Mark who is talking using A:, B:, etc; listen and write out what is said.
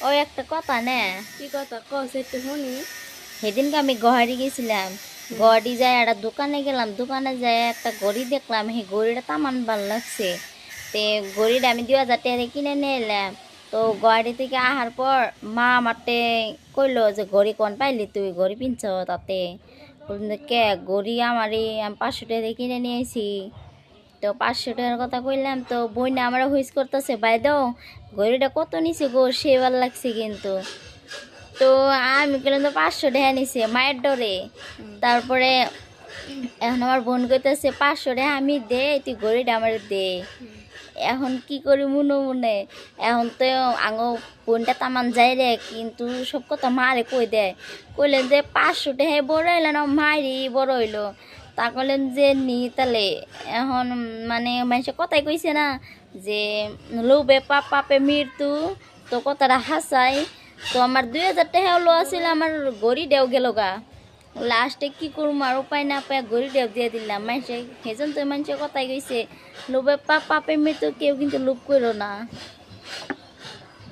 A: ওই একটা কথা না,
B: কি কথা কস একটু শুনি।
A: সেদিনকে আমি গুয়াহাটি গেছিলাম। গুয়াহাটি যাই একটা দোকানে গেলাম, দোকানে যাই একটা ঘড়ি দেখলাম, সেই ঘড়িটা তামান ভাল লাগছে। তে ঘড়িটা আমি 2000 টাকা দিয়ে কিনে নিয়ে এলাম। তো গুয়াহাটি থেকে আসার পর মা আমারতে কইলো যে ঘড়ি কোন পাইলি তুই, ঘড়ি পিনছ তাতে? বললাম যে, কে ঘড়ি আমারই, আমি 500 টাকা দিয়ে কিনে নিয়ে এসি। তো 500 টাকার কথা কইলাম, তো বইনা আমার হুইস করতেছে, ভাই দাও ঘড়িটা কত নিছে গো, সেবার লাগছে কিন্তু। তো আমি বললাম তো 500 টাকা নিছে মায়ের ডরে। তারপরে এখন আমার বোন কইতেছে 500 টাকা আমি দে, তুই ঘড়িটা আমার দে। এখন কি করি মনে মনে, এখন তো আঙ বোনটা তামান যাই রে, কিন্তু সব কথা মারে কই দেয়। কইলেন যে 500 টাকা বড় হইলো না, মায়েরই বড় হইলো। তা করলেন যে নি তালে। এখন মানে মানুষের কথাই কইছে না যে লোভে পাপ পাপে মৃত্যু, তো কথাটা হাসাই। তো আমার 2000 টাকা হলো আছিল, আমার গড়ি দেও গেল গা। লাস্টে কি করবো আর উপায় না পায় গড়ি দেও দিয়ে দিলাম। মানুষে সেজন তো মানুষের কথাই কইছে লোভে পাপ পাপে মৃত্যু, কেউ কিন্তু লোভ করো না।